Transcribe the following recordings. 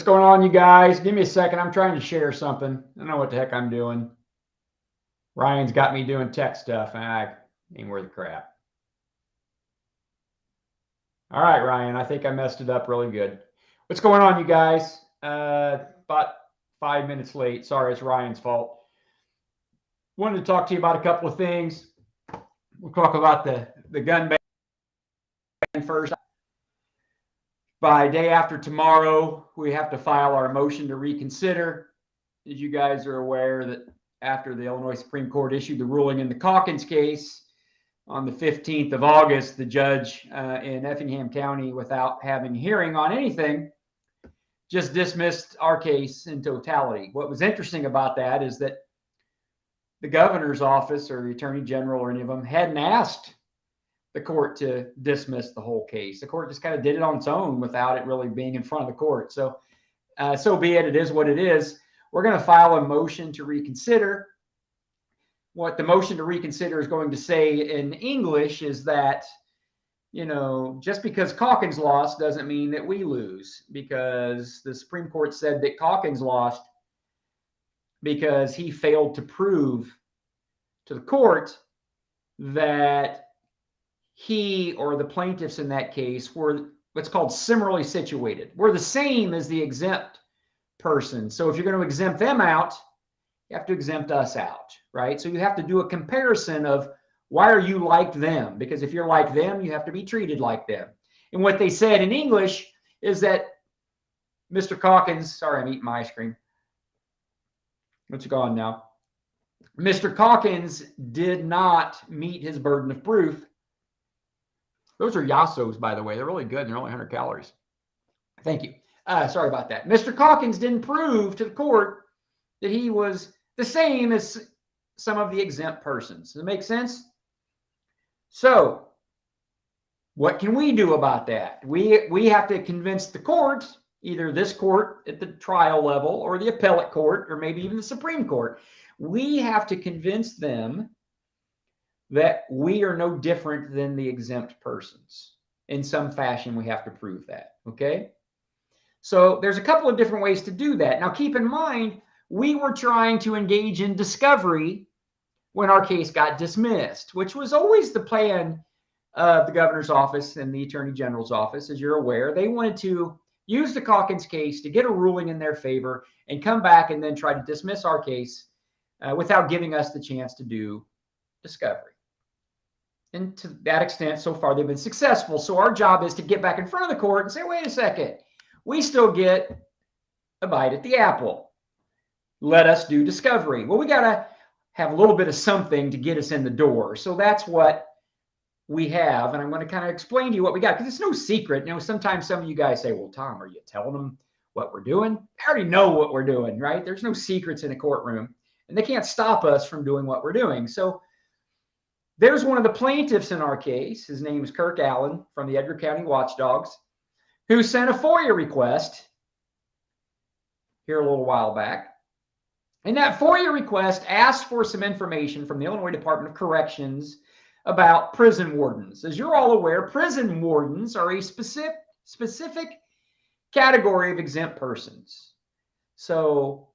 going on, you guys? Give me a second. I'm trying to share something. I don't know what the heck I'm doing. Ryan's got me doing tech stuff, and I ain't worth the crap. All right, Ryan, I think I messed it up really good. What's going on, you guys? About 5 minutes late. Sorry, it's Ryan's fault. Wanted to talk to you about a couple of things. We'll talk about the gun ban first. By day after tomorrow, we have to file our motion to reconsider. As you guys are aware, that after the Illinois Supreme Court issued the ruling in the Calkins case on the 15th of August, the judge in Effingham County, without having a hearing on anything, just dismissed our case in totality. What was interesting about that is that the governor's office or the attorney general or any of them hadn't asked the court to dismiss the whole case. The court just kind of did it on its own without it really being in front of the court. So, so be it. It is what it is. We're going to file a motion to reconsider. What the motion to reconsider is going to say in English is that, you know, just because Calkins lost doesn't mean that we lose, because the Supreme Court said that Calkins lost because he failed to prove to the court that he or the plaintiffs in that case were what's called similarly situated. We're the same as the exempt person. So if you're going to exempt them out, you have to exempt us out, right? So you have to do a comparison of why are you like them? Because if you're like them, you have to be treated like them. And what they said in English is that Mr. Calkins, sorry, I'm eating my ice cream. It's gone now. Mr. Calkins did not meet his burden of proof. Those are Yasos, by the way. They're really good. They're only 100 calories. Thank you. Sorry about that. Mr. Calkins didn't prove to the court that he was the same as some of the exempt persons. Does it make sense? So what can we do about that? We have to convince the court, either this court at the trial level or the appellate court or maybe even the Supreme Court. We have to convince them that we are no different than the exempt persons. In some fashion, we have to prove that, okay? So there's a couple of different ways to do that. Now, keep in mind, we were trying to engage in discovery when our case got dismissed, which was always the plan of the governor's office and the attorney general's office. As you're aware, they wanted to use the Calkins case to get a ruling in their favor and come back and then try to dismiss our case without giving us the chance to do discovery. And to that extent, so far, they've been successful. So our job is to get back in front of the court and say, wait a second, we still get a bite at the apple. Let us do discovery. Well, we got to have a little bit of something to get us in the door. So that's what we have. And I'm going to kind of explain to you what we got, because it's no secret. You know, sometimes some of you guys say, well, Tom, are you telling them what we're doing? I already know what we're doing, right? There's no secrets in a courtroom, and they can't stop us from doing what we're doing. So there's one of the plaintiffs in our case. His name is Kirk Allen from the Edgar County Watchdogs, who sent a FOIA request here a little while back. And that FOIA request asked for some information from the Illinois Department of Corrections about prison wardens. As you're all aware, prison wardens are a specific category of exempt persons. So,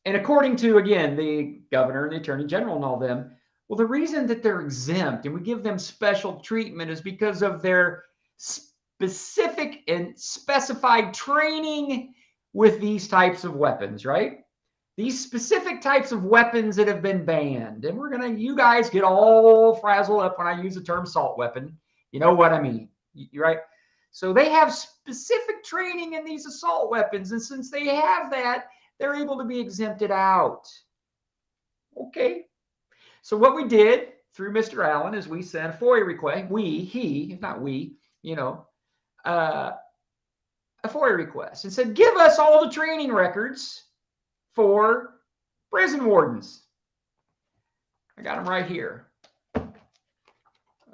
and according to, again, the governor and the attorney general and all them, well, the reason that they're exempt and we give them special treatment is because of their specific and specified training with these types of weapons, right? These specific types of weapons that have been banned. And you guys get all frazzled up when I use the term assault weapon. You know what I mean, right? So they have specific training in these assault weapons. And since they have that, they're able to be exempted out. Okay. So what we did through Mr. Allen is we sent a FOIA request. A FOIA request and said, give us all the training records for prison wardens. I got them right here.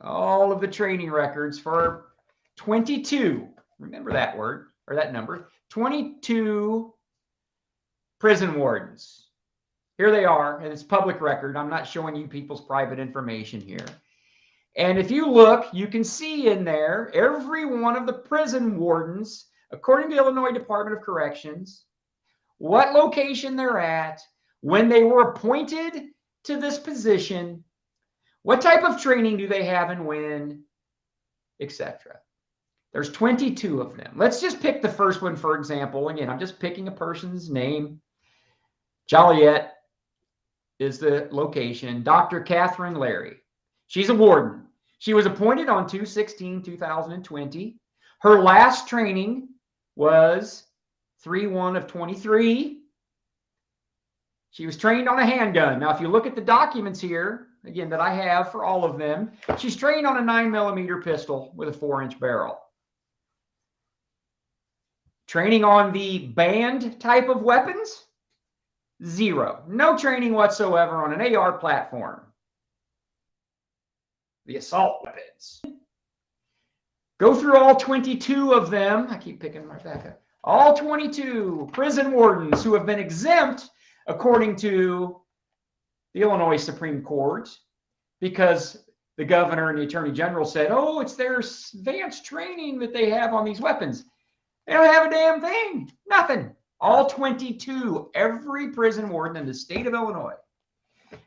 All of the training records for 22. Remember that word or that number. 22 prison wardens. Here they are, and it's public record. I'm not showing you people's private information here. And if you look, you can see in there every one of the prison wardens, according to the Illinois Department of Corrections, what location they're at, when they were appointed to this position, what type of training do they have and when, etc. There's 22 of them. Let's just pick the first one, for example. Again, I'm just picking a person's name. Joliet is the location. Dr. Catherine Larry. She's a warden. She was appointed on 2/16/2020. Her last training was 3/1 of 23. She was trained on a handgun. Now, if you look at the documents here, again, that I have for all of them, she's trained on a 9mm pistol with a 4-inch barrel. Training on the banned type of weapons? 0. No training whatsoever on an AR platform. The assault weapons. Go through all 22 of them. I keep picking right back up. All 22 prison wardens who have been exempt according to the Illinois Supreme Court, because the governor and the attorney general said, oh, it's their advanced training that they have on these weapons. They don't have a damn thing. Nothing. All 22, every prison warden in the state of Illinois.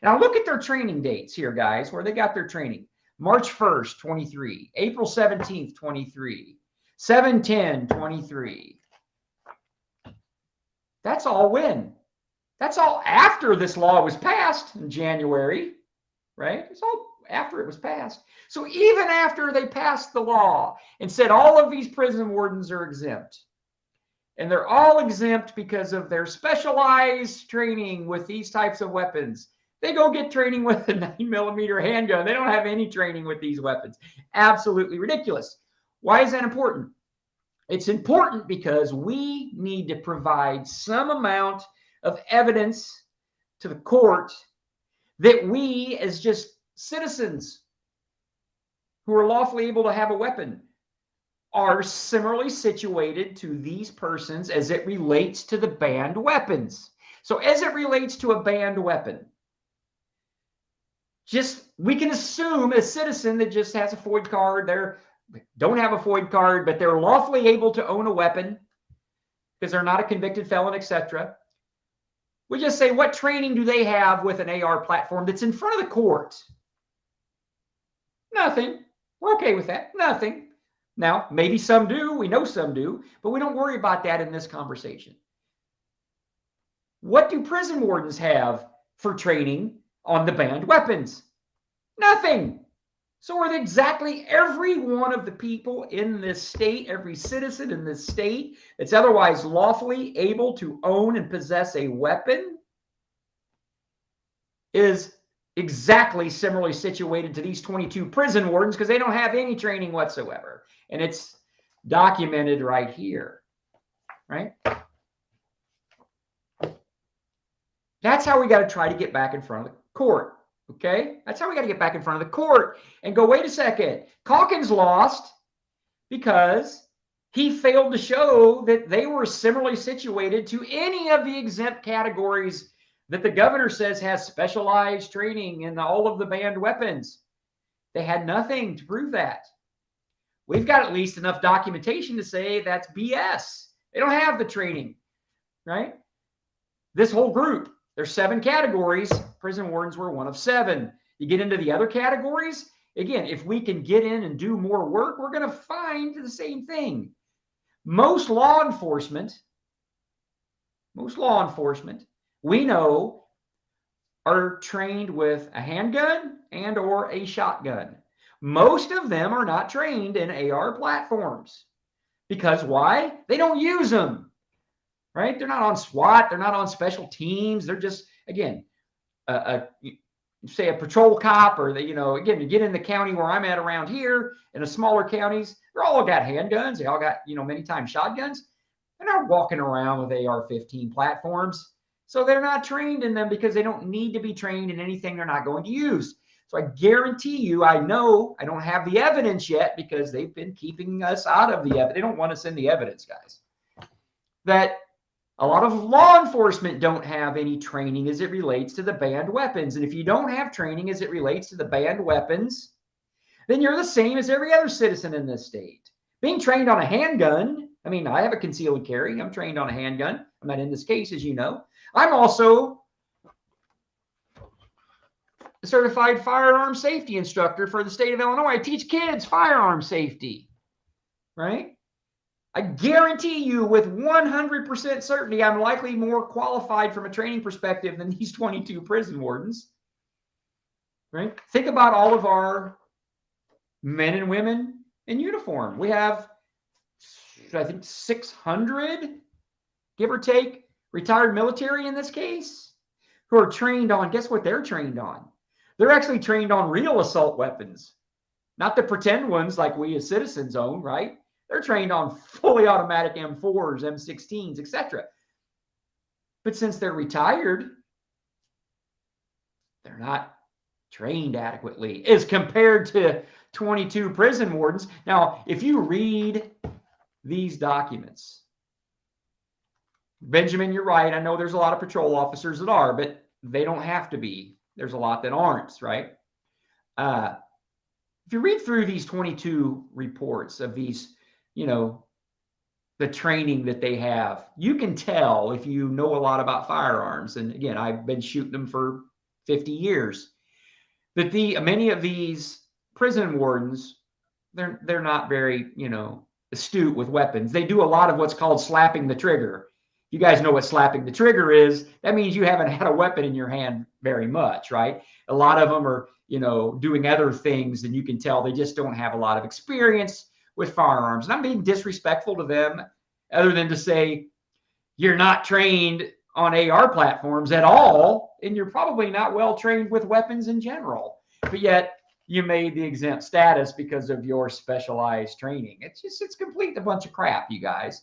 Now look at their training dates here, guys, where they got their training. March 1st, 23. April 17th, 23. 7/10/23. That's all when? That's all after this law was passed in January, right? It's all after it was passed. So even after they passed the law and said all of these prison wardens are exempt, and they're all exempt because of their specialized training with these types of weapons, they go get training with a 9mm handgun. They don't have any training with these weapons. Absolutely ridiculous. Why is that important? It's important because we need to provide some amount of evidence to the court that we, as just citizens who are lawfully able to have a weapon, are similarly situated to these persons as it relates to the banned weapons. So as it relates to a banned weapon, we can assume a citizen that just has a FOID card, don't have a FOID card, but they're lawfully able to own a weapon because they're not a convicted felon, etc. We just say, what training do they have with an AR platform that's in front of the court? Nothing. We're okay with that. Nothing. Now, maybe some do. We know some do, but we don't worry about that in this conversation. What do prison wardens have for training on the banned weapons? Nothing. So are exactly every one of the people in this state, every citizen in this state that's otherwise lawfully able to own and possess a weapon is exactly similarly situated to these 22 prison wardens because they don't have any training whatsoever. And it's documented right here, right? That's how we got to try to get back in front of the court. Okay, that's how we got to get back in front of the court and go, wait a second. Calkins lost because he failed to show that they were similarly situated to any of the exempt categories that the governor says has specialized training in all of the banned weapons. They had nothing to prove that. We've got at least enough documentation to say that's BS. They don't have the training, right? This whole group, there's 7 categories. Prison wardens were one of 7. You get into the other categories, again, if we can get in and do more work, we're going to find the same thing. Most law enforcement, we know, are trained with a handgun and or a shotgun. Most of them are not trained in AR platforms. Because why? They don't use them. Right? They're not on SWAT. They're not on special teams. They're just, again, say a patrol cop, or again, you get in the county where I'm at around here, in the smaller counties, they're all got handguns. They all got, many times shotguns. They're not walking around with AR-15 platforms. So they're not trained in them because they don't need to be trained in anything they're not going to use. So I guarantee you, I know I don't have the evidence yet because they've been keeping us out of the evidence. They don't want us in the evidence, guys. That a lot of law enforcement don't have any training as it relates to the banned weapons. And if you don't have training as it relates to the banned weapons, then you're the same as every other citizen in this state. Being trained on a handgun, I have a concealed carry. I'm trained on a handgun. I'm not in this case, as you know. I'm also a certified firearm safety instructor for the state of Illinois. I teach kids firearm safety, right? I guarantee you with 100% certainty, I'm likely more qualified from a training perspective than these 22 prison wardens, right? Think about all of our men and women in uniform. We have, I think, 600, give or take, retired military in this case, who are trained on, guess what they're trained on? They're actually trained on real assault weapons, not the pretend ones like we as citizens own, right? They're trained on fully automatic M4s, M16s, etc. But since they're retired, they're not trained adequately as compared to 22 prison wardens. Now, if you read these documents, Benjamin, you're right. I know there's a lot of patrol officers that are, but they don't have to be. There's a lot that aren't, right? If you read through these 22 reports of these, the training that they have, you can tell if you know a lot about firearms. And again, I've been shooting them for 50 years. That many of these prison wardens, they're not very, astute with weapons. They do a lot of what's called slapping the trigger. You guys know what slapping the trigger is. That means you haven't had a weapon in your hand very much, right? A lot of them are, doing other things, and you can tell they just don't have a lot of experience with firearms. And I'm being disrespectful to them other than to say, you're not trained on AR platforms at all, and you're probably not well trained with weapons in general. But yet you made the exempt status because of your specialized training. It's complete a bunch of crap, you guys.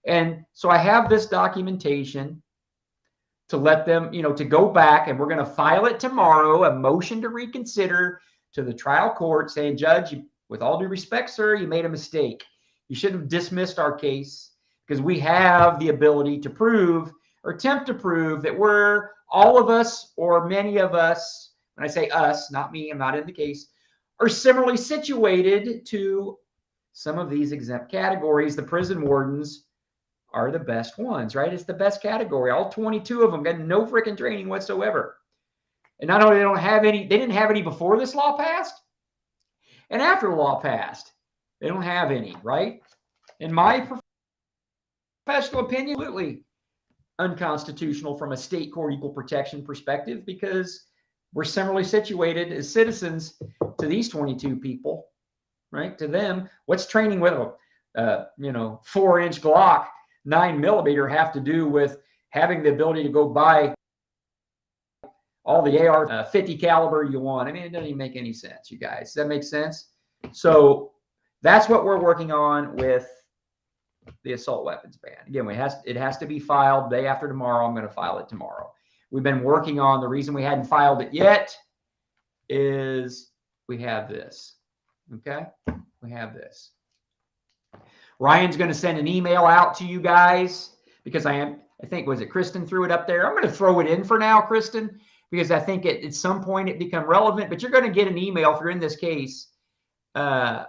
And so I have this documentation to let them, to go back, and we're going to file it tomorrow, a motion to reconsider to the trial court saying, Judge, with all due respect, sir, you made a mistake. You should have dismissed our case because we have the ability to prove or attempt to prove that we're, all of us or many of us, when I say us, not me, I'm not in the case, are similarly situated to some of these exempt categories. The prison wardens are the best ones, right? It's the best category. All 22 of them got no freaking training whatsoever. And not only they don't have any, they didn't have any before this law passed, and after the law passed, they don't have any, right? In my professional opinion, absolutely unconstitutional from a state court equal protection perspective, because we're similarly situated as citizens to these 22 people, right? To them, what's training with a 4-inch Glock 9mm have to do with having the ability to go buy all the AR 50 caliber you want? I mean, it doesn't even make any sense, you guys. Does that make sense? So that's what we're working on with the assault weapons ban. Again, it has to be filed day after tomorrow. I'm going to file it tomorrow. We've been working on, the reason we hadn't filed it yet is we have this. Okay? We have this. Ryan's going to send an email out to you guys because I think, was it Kristen threw it up there? I'm going to throw it in for now, Kristen, because I think at some point it become relevant, but you're going to get an email if you're in this case. You're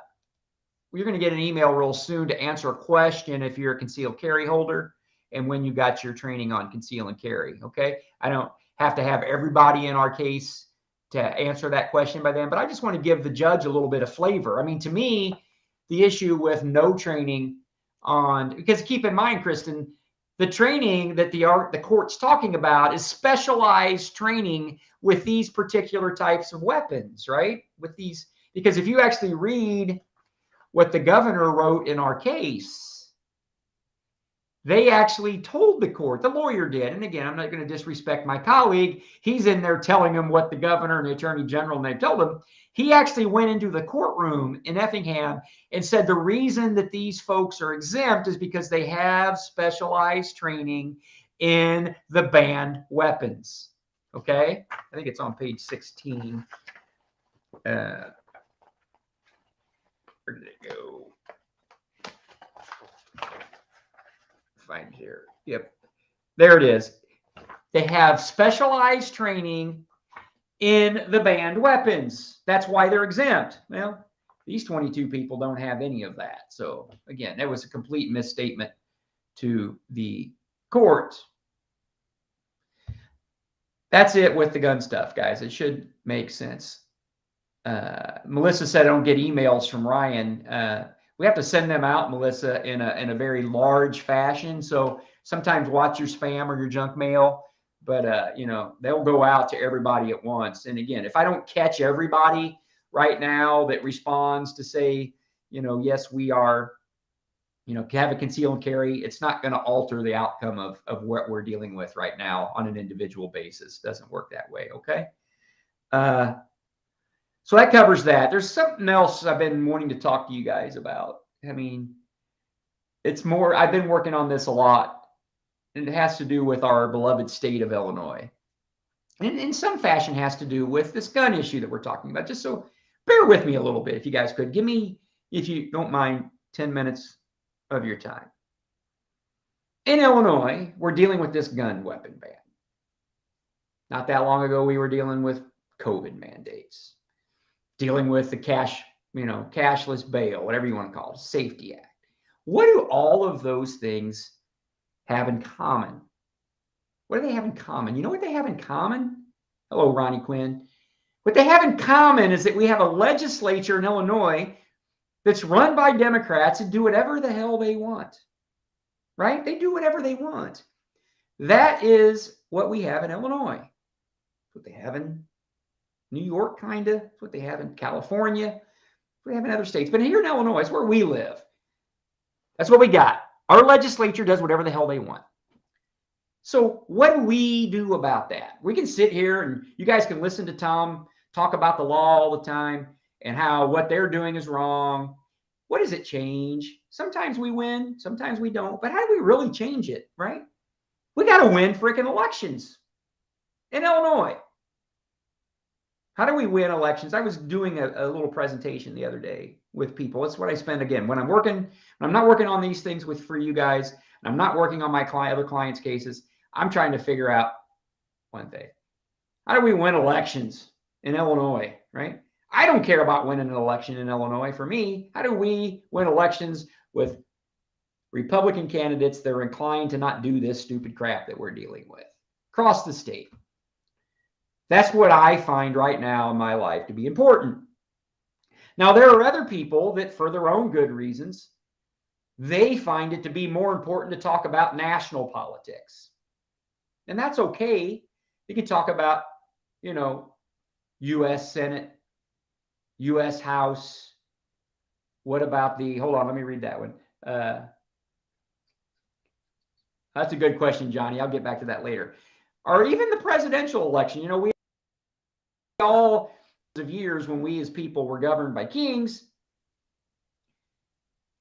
going to get an email real soon to answer a question if you're a concealed carry holder and when you got your training on conceal and carry. Okay. I don't have to have everybody in our case to answer that question by then, but I just want to give the judge a little bit of flavor. I mean, to me, the issue with no training on, because keep in mind, Kristen, the training that the court's talking about is specialized training with these particular types of weapons, right? With these, because if you actually read what the governor wrote in our case, they actually told the court, the lawyer did, and again, I'm not going to disrespect my colleague, he's in there telling him what the governor and the attorney general and they told him. He actually went into the courtroom in Effingham and said the reason that these folks are exempt is because they have specialized training in the banned weapons. Okay? I think it's on page 16. Where did it go? Find it here. Yep. There it is. They have specialized training in the banned weapons. That's why they're exempt. Well, these 22 people don't have any of that. So again, that was a complete misstatement to the court. That's it with the gun stuff, guys. It should make sense. Melissa said I don't get emails from Ryan. We have to send them out, Melissa, in a very large fashion. So sometimes watch your spam or your junk mail, but you know, they'll go out to everybody at once. And again, if I don't catch everybody right now that responds to say, you know, yes, we are, you know, have a conceal and carry, it's not going to alter the outcome of what we're dealing with right now on an individual basis. It doesn't work that way. Okay. So that covers that. There's something else I've been wanting to talk to you guys about. I mean, it's more, I've been working on this a lot, and it has to do with our beloved state of Illinois. And in some fashion has to do with this gun issue that we're talking about. Just so bear with me a little bit, if you guys could. Give me, if you don't mind, 10 minutes of your time. In Illinois, we're dealing with this gun weapon ban. Not that long ago, we were dealing with COVID mandates, dealing with the cashless bail, whatever you want to call it, Safety Act. What do all of those things have in common? What do they have in common? You know what they have in common? Hello, Ronnie Quinn. What they have in common is that we have a legislature in Illinois that's run by Democrats and do whatever the hell they want, right? They do whatever they want. That is what we have in Illinois. That's what they have in New York, kind of. That's what they have in California. That's what they have in other states. But here in Illinois, it's where we live. That's what we got. Our legislature does whatever the hell they want. So what do we do about that? We can sit here and you guys can listen to Tom talk about the law all the time and how what they're doing is wrong. What does it change? Sometimes we win, sometimes we don't. But how do we really change it, right? We got to win freaking elections in Illinois. How do we win elections? I was doing a little presentation the other day with people. That's what I spend again. When I'm not working on these things for you guys, and I'm not working on my other clients' cases, I'm trying to figure out one thing. How do we win elections in Illinois, right? I don't care about winning an election in Illinois. For me, how do we win elections with Republican candidates that are inclined to not do this stupid crap that we're dealing with across the state? That's what I find right now in my life to be important. Now, there are other people that, for their own good reasons, they find it to be more important to talk about national politics. And that's okay. You can talk about, you know, U.S. Senate, U.S. House. What about hold on, let me read that one. That's a good question, Johnny. I'll get back to that later. Or even the presidential election. You know, we all of years when we as people were governed by kings,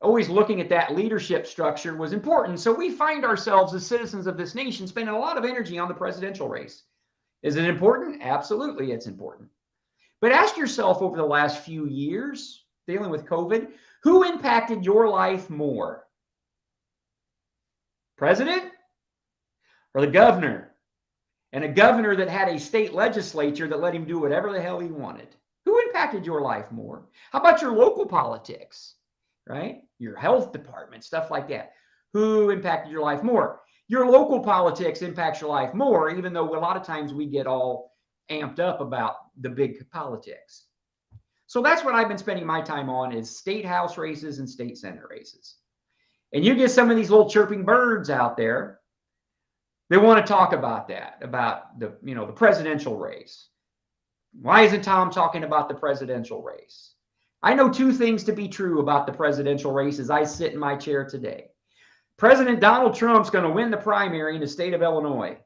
always looking at that leadership structure was important. So we find ourselves as citizens of this nation spending a lot of energy on the presidential race. Is it important? Absolutely, it's important. But ask yourself over the last few years, dealing with COVID, who impacted your life more? President or the governor? And a governor that had a state legislature that let him do whatever the hell he wanted. Who impacted your life more? How about your local politics, right? Your health department, stuff like that. Who impacted your life more? Your local politics impacts your life more, even though a lot of times we get all amped up about the big politics. So that's what I've been spending my time on, is state house races and state senate races. And you get some of these little chirping birds out there, they want to talk about that, about the presidential race. Why isn't Tom talking about the presidential race? I know two things to be true about the presidential race as I sit in my chair today. President Donald Trump's going to win the primary in the state of Illinois.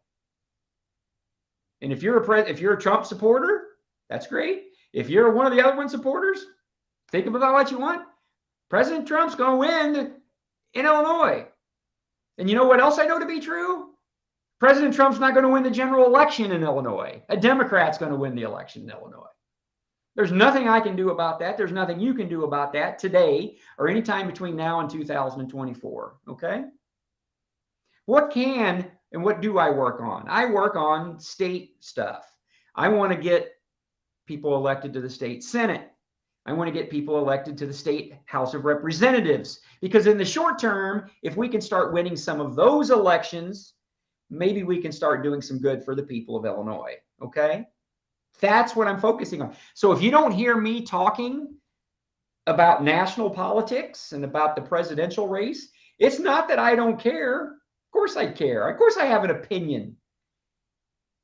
And if you're a Trump supporter, that's great. If you're one of the other one supporters, think about what you want. President Trump's going to win in Illinois. And you know what else I know to be true? President Trump's not going to win the general election in Illinois. A Democrat's going to win the election in Illinois. There's nothing I can do about that. There's nothing you can do about that today or anytime between now and 2024. Okay? What can and what do I work on? I work on state stuff. I want to get people elected to the state Senate. I want to get people elected to the state House of Representatives. Because in the short term, if we can start winning some of those elections, maybe we can start doing some good for the people of Illinois. Okay. That's what I'm focusing on. So if you don't hear me talking about national politics and about the presidential race, it's not that I don't care. Of course I care. Of course I have an opinion.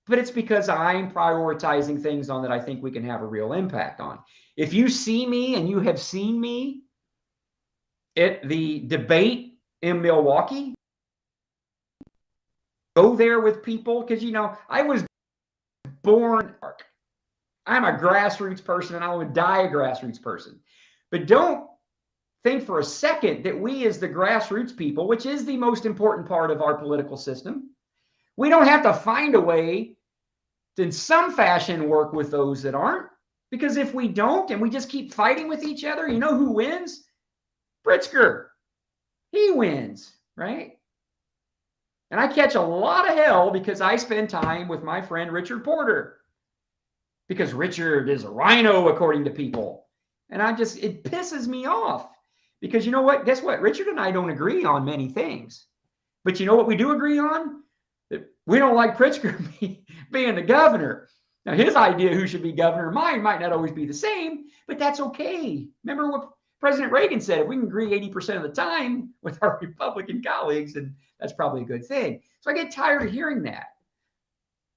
But it's because I'm prioritizing things on that I think we can have a real impact on. If you see me, and you have seen me at the debate in Milwaukee, go there with people, because, you know, I was born, I'm a grassroots person, and I will die a grassroots person. But don't think for a second that we, as the grassroots people, which is the most important part of our political system, we don't have to find a way to, in some fashion, work with those that aren't. Because if we don't, and we just keep fighting with each other, you know who wins? Pritzker. He wins, right? And I catch a lot of hell because I spend time with my friend Richard Porter. Because Richard is a rhino, according to people. And it pisses me off. Because you know what? Guess what? Richard and I don't agree on many things. But you know what we do agree on? That we don't like Pritzker being the governor. Now, his idea who should be governor, mine might not always be the same, but that's okay. Remember what President Reagan said, if we can agree 80% of the time with our Republican colleagues, then that's probably a good thing. So I get tired of hearing that,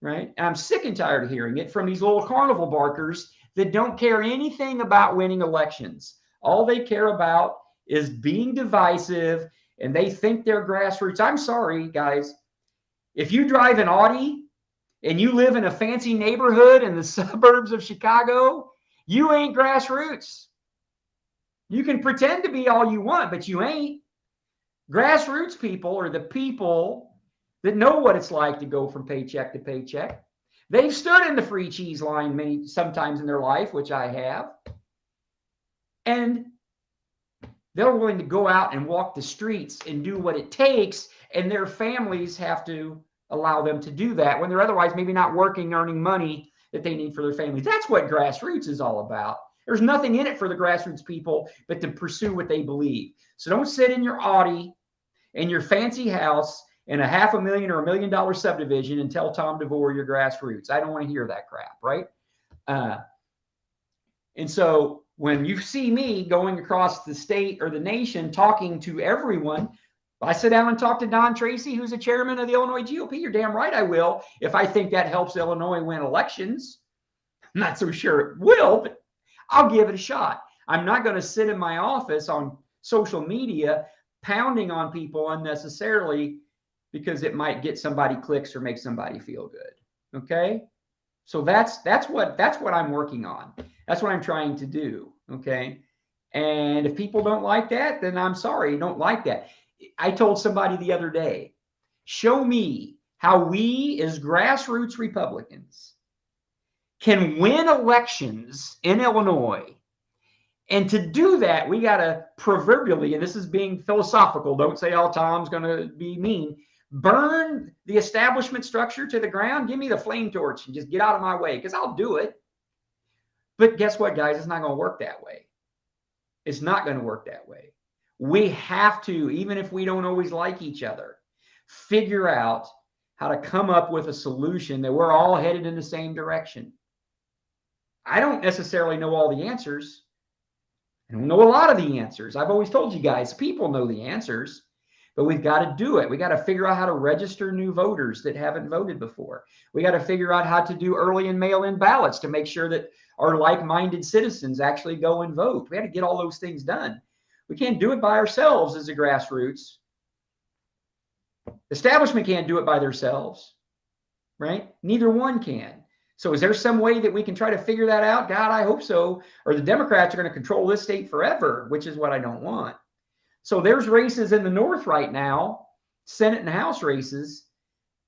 right? And I'm sick and tired of hearing it from these little carnival barkers that don't care anything about winning elections. All they care about is being divisive, and they think they're grassroots. I'm sorry, guys. If you drive an Audi and you live in a fancy neighborhood in the suburbs of Chicago, you ain't grassroots. You can pretend to be all you want, but you ain't. Grassroots people are the people that know what it's like to go from paycheck to paycheck. They've stood in the free cheese line sometimes in their life, which I have. And they're willing to go out and walk the streets and do what it takes, and their families have to allow them to do that when they're otherwise maybe not working, earning money that they need for their families. That's what grassroots is all about. There's nothing in it for the grassroots people but to pursue what they believe. So don't sit in your Audi in your fancy house in a $500,000 or $1 million subdivision and tell Tom DeVore you're grassroots. I don't want to hear that crap, right? And so when you see me going across the state or the nation talking to everyone, I sit down and talk to Don Tracy, who's the chairman of the Illinois GOP. You're damn right I will, if I think that helps Illinois win elections. I'm not so sure it will, but I'll give it a shot. I'm not going to sit in my office on social media pounding on people unnecessarily because it might get somebody clicks or make somebody feel good. Okay? So that's what I'm working on. That's what I'm trying to do. Okay? And if people don't like that, then I'm sorry, you don't like that. I told somebody the other day, show me how we as grassroots Republicans can win elections in Illinois. And to do that, we got to proverbially, and this is being philosophical, don't say, oh, Tom's going to be mean, burn the establishment structure to the ground. Give me the flame torch and just get out of my way, because I'll do it. But guess what, guys? It's not going to work that way. It's not going to work that way. We have to, even if we don't always like each other, figure out how to come up with a solution that we're all headed in the same direction. I don't necessarily know all the answers. I don't know a lot of the answers. I've always told you guys, people know the answers, but we've got to do it. We got to figure out how to register new voters that haven't voted before. We got to figure out how to do early and mail-in ballots to make sure that our like-minded citizens actually go and vote. We got to get all those things done. We can't do it by ourselves as a grassroots. Establishment can't do it by themselves, right? Neither one can. So is there some way that we can try to figure that out? God, I hope so. Or the Democrats are going to control this state forever, which is what I don't want. So there's races in the North right now, Senate and House races,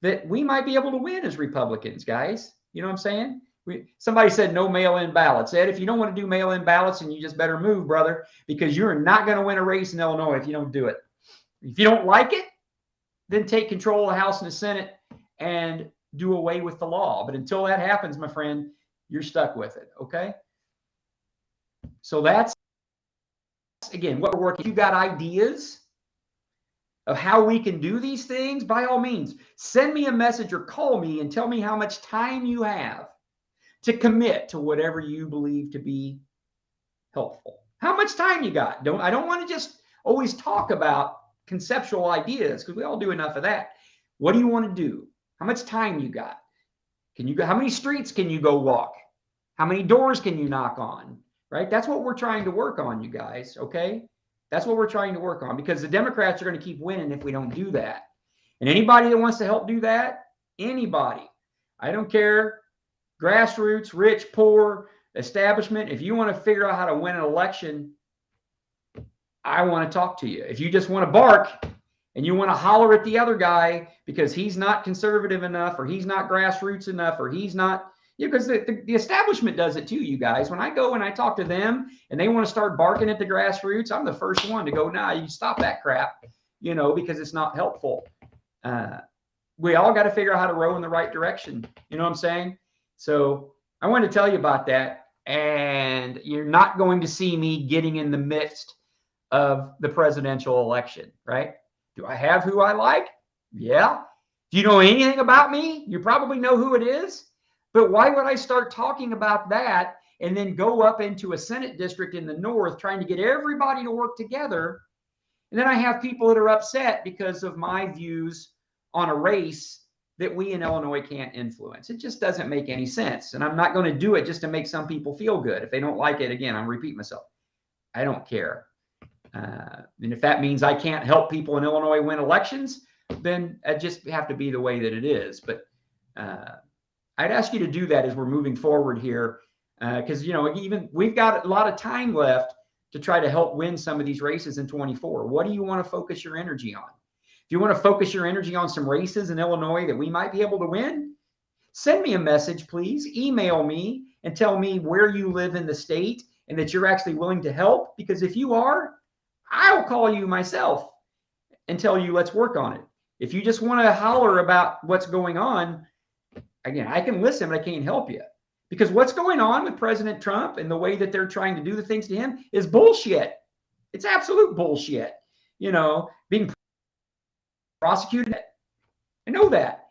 that we might be able to win as Republicans, guys. You know what I'm saying? Somebody said no mail-in ballots. Ed, if you don't want to do mail-in ballots, then you just better move, brother, because you're not going to win a race in Illinois if you don't do it. If you don't like it, then take control of the House and the Senate and do away with the law. But until that happens, my friend, you're stuck with it, okay? So that's, again, what we're working. If you got ideas of how we can do these things, by all means, send me a message or call me and tell me how much time you have to commit to whatever you believe to be helpful. How much time you got? I don't want to just always talk about conceptual ideas, because we all do enough of that. What do you want to do? How much time you got? How many streets can you go walk? How many doors can you knock on? Right? That's what we're trying to work on, you guys. Okay? That's what we're trying to work on, because the Democrats are going to keep winning if we don't do that. And anybody that wants to help do that, anybody, I don't care, grassroots, rich, poor, establishment, if you want to figure out how to win an election, I want to talk to you. If you just want to bark and you want to holler at the other guy because he's not conservative enough, or he's not grassroots enough, or he's not, because the establishment does it too, you guys. When I go and I talk to them and they want to start barking at the grassroots, I'm the first one to go, nah, you stop that crap, because it's not helpful. We all got to figure out how to row in the right direction. You know what I'm saying? So I wanted to tell you about that. And you're not going to see me getting in the midst of the presidential election, right? Do I have who I like? Yeah. Do you know anything about me? You probably know who it is. But why would I start talking about that and then go up into a Senate district in the north trying to get everybody to work together? And then I have people that are upset because of my views on a race that we in Illinois can't influence. It just doesn't make any sense. And I'm not going to do it just to make some people feel good. If they don't like it, again, I'm repeating myself. I don't care. And if that means I can't help people in Illinois win elections, then it just have to be the way that it is. But I'd ask you to do that as we're moving forward here, because even we've got a lot of time left to try to help win some of these races in 24. What do you want to focus your energy on? If you want to focus your energy on some races in Illinois that we might be able to win, send me a message, please. Email me and tell me where you live in the state and that you're actually willing to help. Because if you are, I'll call you myself and tell you, let's work on it. If you just want to holler about what's going on, again, I can listen, but I can't help you. Because what's going on with President Trump and the way that they're trying to do the things to him is bullshit. It's absolute bullshit. Being prosecuted. I know that.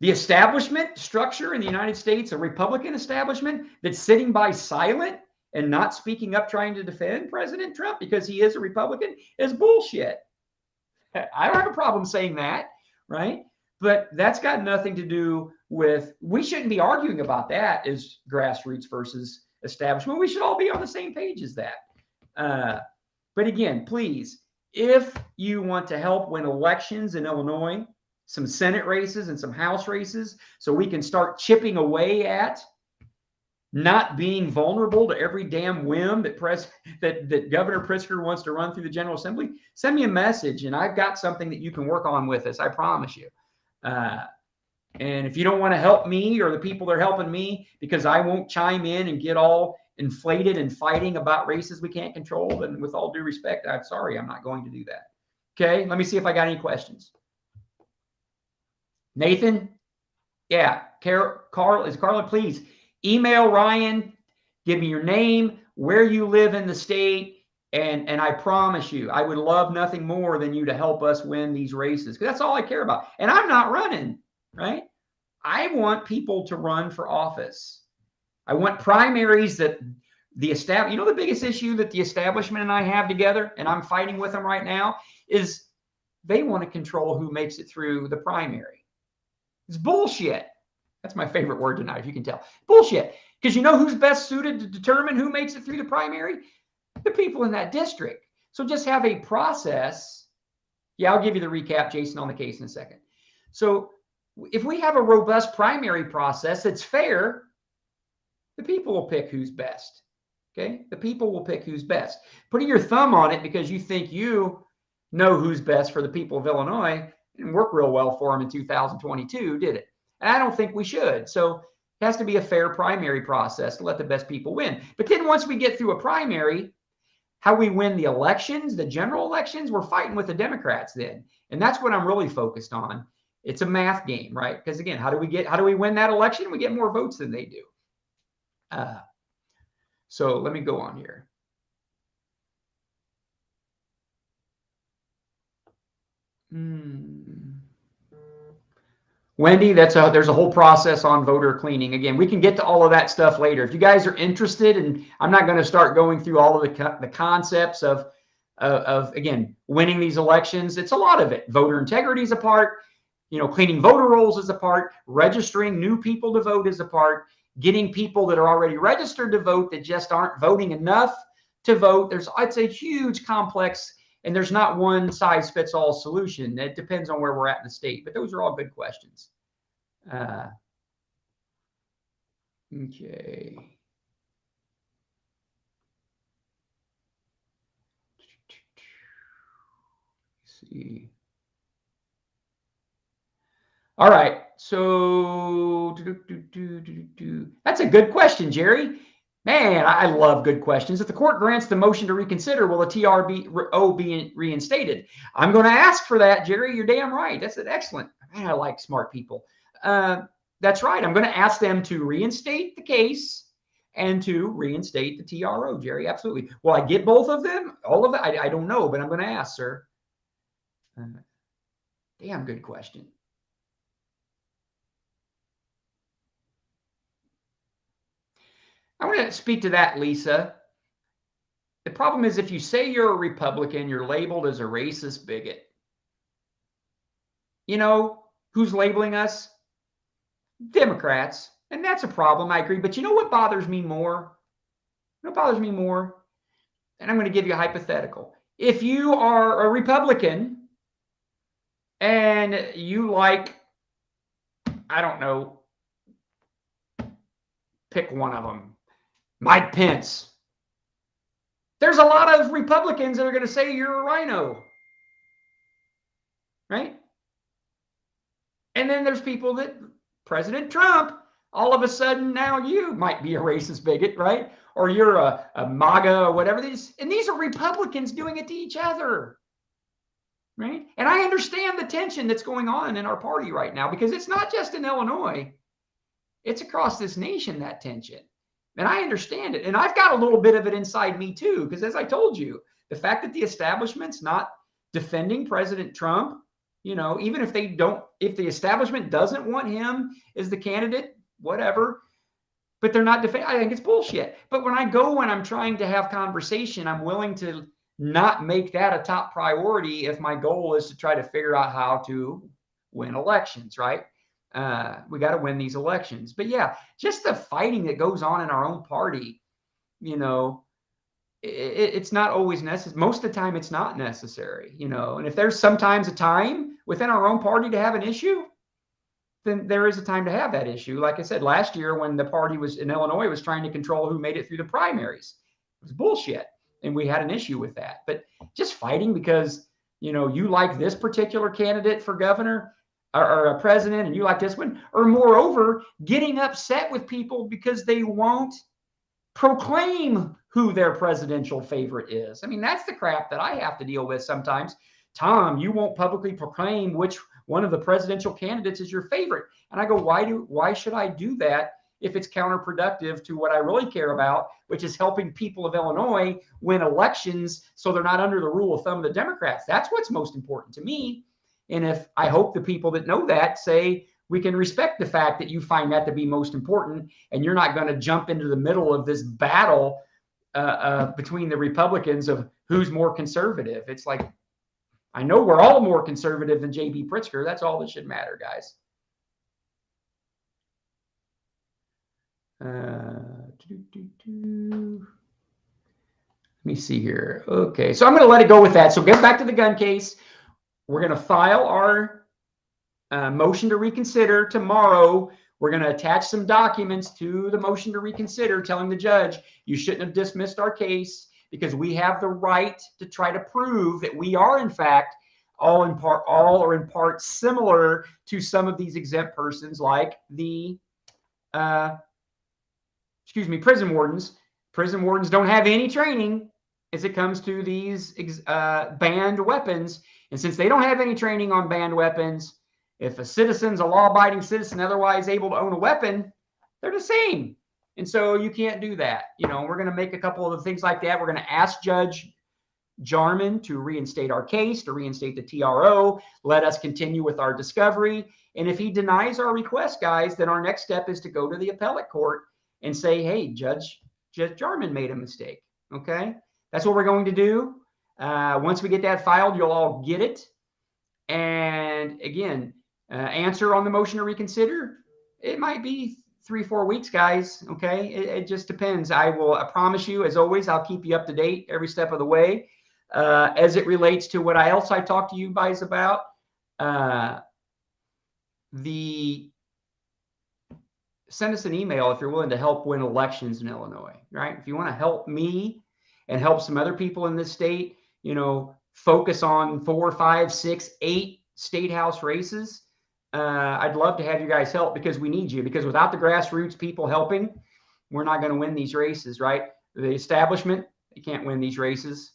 The establishment structure in the United States, a Republican establishment that's sitting by silent and not speaking up, trying to defend President Trump because he is a Republican, is bullshit. I don't have a problem saying that, right? But that's got nothing to do with, we shouldn't be arguing about that as grassroots versus establishment. We should all be on the same page as that. But again, please, if you want to help win elections in Illinois, some Senate races and some House races, so we can start chipping away at not being vulnerable to every damn whim that Governor Pritzker wants to run through the General Assembly, send me a message and I've got something that you can work on with us. I promise you. And if you don't want to help me or the people that are helping me because I won't chime in and get all inflated and fighting about races we can't control, then with all due respect, I'm sorry, I'm not going to do that. Okay, let me see if I got any questions. Nathan? Yeah, Carla, please email Ryan, give me your name, where you live in the state, and I promise you, I would love nothing more than you to help us win these races, because that's all I care about. And I'm not running, right? I want people to run for office. I want primaries that the biggest issue that the establishment and I have together, and I'm fighting with them right now, is they want to control who makes it through the primary. It's bullshit. That's my favorite word tonight, if you can tell. Bullshit. Because you know who's best suited to determine who makes it through the primary? The people in that district. So just have a process. Yeah, I'll give you the recap, Jason, on the case in a second. So if we have a robust primary process that's fair, the people will pick who's best. Okay? The people will pick who's best. Putting your thumb on it because you think you know who's best for the people of Illinois didn't work real well for them in 2022, did it? And I don't think we should. So it has to be a fair primary process to let the best people win. But then once we get through a primary, how we win the elections, the general elections, we're fighting with the Democrats then. And that's what I'm really focused on. It's a math game, right? Because again, how do we win that election? We get more votes than they do. So let me go on here. Wendy, there's a whole process on voter cleaning. Again, we can get to all of that stuff later. If you guys are interested, and I'm not going to start going through all of the concepts of again, winning these elections. It's a lot of it. Voter integrity is a part. Cleaning voter rolls is a part. Registering new people to vote is a part. Getting people that are already registered to vote that just aren't voting enough to vote. It's a huge complex, and there's not one size fits all solution. It depends on where we're at in the state, but those are all good questions. Okay. Let's see. All right. So that's a good question, Jerry. Man, I love good questions. If the court grants the motion to reconsider, will the TRO be reinstated? I'm going to ask for that, Jerry. You're damn right. That's an excellent. Man, I like smart people. That's right. I'm going to ask them to reinstate the case and to reinstate the TRO, Jerry. Absolutely. Will I get both of them? All of it? I don't know, but I'm going to ask, sir. Damn good question. I want to speak to that, Lisa. The problem is if you say you're a Republican, you're labeled as a racist bigot. Who's labeling us? Democrats. And that's a problem, I agree. But you know what bothers me more? What bothers me more? And I'm going to give you a hypothetical. If you are a Republican and you like, I don't know, pick one of them, Mike Pence. There's a lot of Republicans that are going to say you're a rhino, right? And then there's people that President Trump, all of a sudden now you might be a racist bigot, right? Or you're a MAGA or whatever. These are Republicans doing it to each other, right? And I understand the tension that's going on in our party right now because it's not just in Illinois. It's across this nation, that tension. And I understand it. And I've got a little bit of it inside me too, because as I told you, the fact that the establishment's not defending President Trump, even if the establishment doesn't want him as the candidate, whatever, but they're not defending, I think it's bullshit. But when I go and I'm trying to have conversation, I'm willing to not make that a top priority if my goal is to try to figure out how to win elections, right? We got to win these elections. But yeah, just the fighting that goes on in our own party, it's not always necessary. Most of the time, it's not necessary, and if there's sometimes a time within our own party to have an issue, then there is a time to have that issue. Like I said, last year when the party was in Illinois was trying to control who made it through the primaries, it was bullshit. And we had an issue with that. But just fighting because, you like this particular candidate for governor or a president and you like this one, or moreover, getting upset with people because they won't proclaim who their presidential favorite is. I mean, that's the crap that I have to deal with sometimes. Tom, you won't publicly proclaim which one of the presidential candidates is your favorite. And I go, why should I do that if it's counterproductive to what I really care about, which is helping people of Illinois win elections so they're not under the rule of thumb of the Democrats? That's what's most important to me. And if I hope the people that know that say, we can respect the fact that you find that to be most important, and you're not going to jump into the middle of this battle between the Republicans of who's more conservative. It's like, I know we're all more conservative than J.B. Pritzker. That's all that should matter, guys. Let me see here. Okay, so I'm going to let it go with that. So get back to the gun case. We're going to file our motion to reconsider tomorrow. We're going to attach some documents to the motion to reconsider telling the judge you shouldn't have dismissed our case because we have the right to try to prove that we are, in fact, all or in part similar to some of these exempt persons like the prison wardens. Prison wardens don't have any training as it comes to these banned weapons. And since they don't have any training on banned weapons, if a citizen's a law-abiding citizen otherwise able to own a weapon, they're the same. And so you can't do that. We're going to make a couple of things like that. We're going to ask Judge Jarman to reinstate our case, to reinstate the TRO, let us continue with our discovery. And if he denies our request, guys, then our next step is to go to the appellate court and say, hey, Judge Jarman made a mistake. Okay? That's what we're going to do. Once we get that filed, you'll all get it. And again, answer on the motion to reconsider, it might be 3-4 weeks, guys. Okay? It just depends. I promise you, as always, I'll keep you up to date every step of the way. As it relates to what else I talked to you guys about, send us an email if you're willing to help win elections in Illinois, right? If you want to help me and help some other people in this state, focus on 4, 5, 6, 8 state house races. I'd love to have you guys help, because we need you, because without the grassroots people helping, we're not going to win these races, right? The establishment, they can't win these races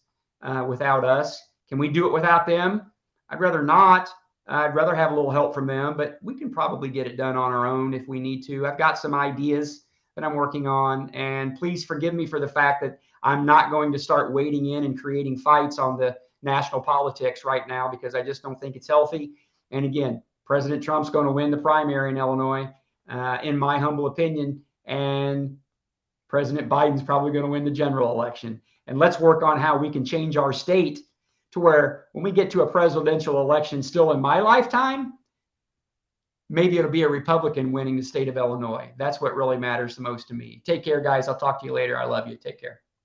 without us. Can we do it without them? I'd rather not. I'd rather have a little help from them, but we can probably get it done on our own if we need to. I've got some ideas that I'm working on, and please forgive me for the fact that I'm not going to start wading in and creating fights on the national politics right now, because I just don't think it's healthy. And again, President Trump's going to win the primary in Illinois, in my humble opinion, and President Biden's probably going to win the general election. And let's work on how we can change our state to where when we get to a presidential election still in my lifetime, maybe it'll be a Republican winning the state of Illinois. That's what really matters the most to me. Take care, guys. I'll talk to you later. I love you. Take care.